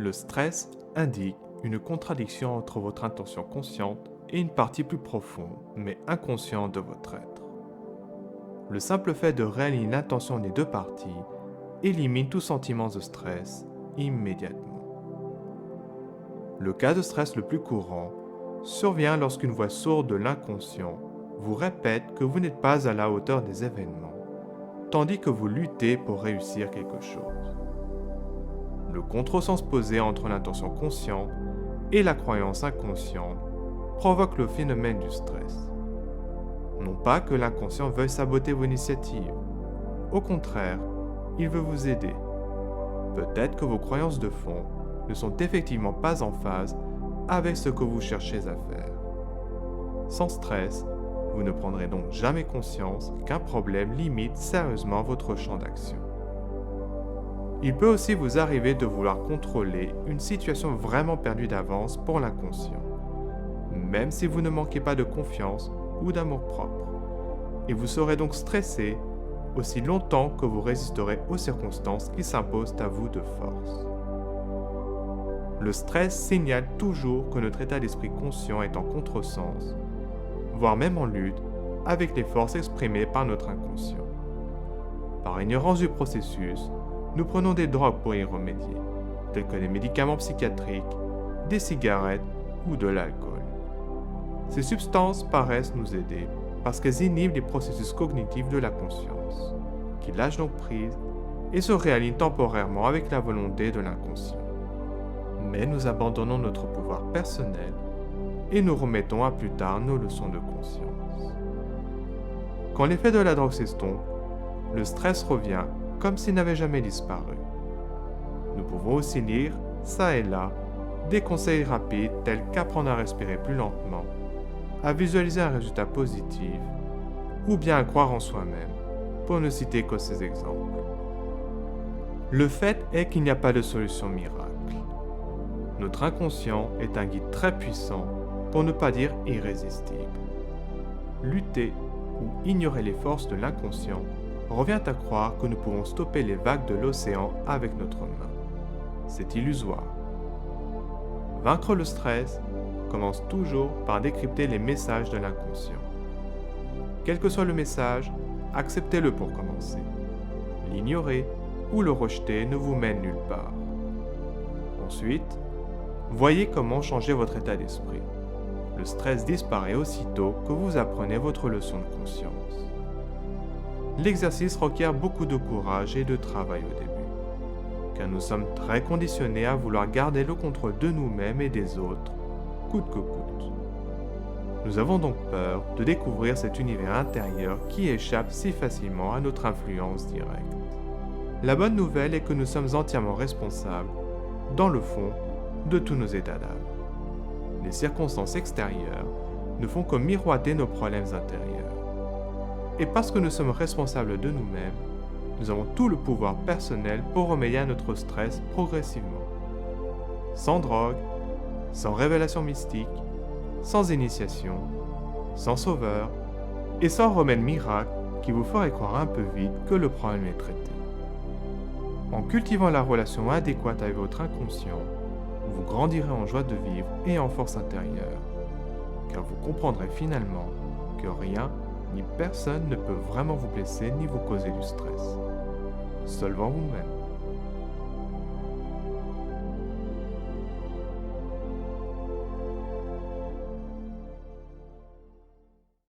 Le stress indique une contradiction entre votre intention consciente et une partie plus profonde, mais inconsciente de votre être. Le simple fait de réaligner l'intention des deux parties élimine tout sentiment de stress immédiatement. Le cas de stress le plus courant survient lorsqu'une voix sourde de l'inconscient vous répète que vous n'êtes pas à la hauteur des événements, tandis que vous luttez pour réussir quelque chose. Le contresens posé entre l'intention consciente et la croyance inconsciente provoque le phénomène du stress. Non pas que l'inconscient veuille saboter vos initiatives, au contraire, il veut vous aider. Peut-être que vos croyances de fond ne sont effectivement pas en phase avec ce que vous cherchez à faire. Sans stress, vous ne prendrez donc jamais conscience qu'un problème limite sérieusement votre champ d'action. Il peut aussi vous arriver de vouloir contrôler une situation vraiment perdue d'avance pour l'inconscient, même si vous ne manquez pas de confiance ou d'amour-propre. Et vous serez donc stressé aussi longtemps que vous résisterez aux circonstances qui s'imposent à vous de force. Le stress signale toujours que notre état d'esprit conscient est en contresens, voire même en lutte avec les forces exprimées par notre inconscient. Par ignorance du processus, nous prenons des drogues pour y remédier, tels que des médicaments psychiatriques, des cigarettes ou de l'alcool. Ces substances paraissent nous aider parce qu'elles inhibent les processus cognitifs de la conscience, qui lâchent donc prise et se réalignent temporairement avec la volonté de l'inconscient. Mais nous abandonnons notre pouvoir personnel et nous remettons à plus tard nos leçons de conscience. Quand l'effet de la drogue s'estompe, le stress revient comme s'il n'avait jamais disparu. Nous pouvons aussi lire, ça et là, des conseils rapides tels qu'apprendre à respirer plus lentement, à visualiser un résultat positif, ou bien à croire en soi-même, pour ne citer que ces exemples. Le fait est qu'il n'y a pas de solution miracle. Notre inconscient est un guide très puissant, pour ne pas dire irrésistible. Lutter ou ignorer les forces de l'inconscient revient à croire que nous pouvons stopper les vagues de l'océan avec notre main. C'est illusoire. Vaincre le stress commence toujours par décrypter les messages de l'inconscient. Quel que soit le message, acceptez-le pour commencer. L'ignorer ou le rejeter ne vous mène nulle part. Ensuite, voyez comment changer votre état d'esprit. Le stress disparaît aussitôt que vous apprenez votre leçon de conscience. L'exercice requiert beaucoup de courage et de travail au début, car nous sommes très conditionnés à vouloir garder le contrôle de nous-mêmes et des autres, coûte que coûte. Nous avons donc peur de découvrir cet univers intérieur qui échappe si facilement à notre influence directe. La bonne nouvelle est que nous sommes entièrement responsables, dans le fond, de tous nos états d'âme. Les circonstances extérieures ne font que miroiter nos problèmes intérieurs. Et parce que nous sommes responsables de nous-mêmes, nous avons tout le pouvoir personnel pour remédier à notre stress progressivement. Sans drogue, sans révélation mystique, sans initiation, sans sauveur, et sans remède miracle qui vous ferait croire un peu vite que le problème est traité. En cultivant la relation adéquate avec votre inconscient, vous grandirez en joie de vivre et en force intérieure, car vous comprendrez finalement que rien ni personne ne peut vraiment vous blesser ni vous causer du stress. Seulement vous-même.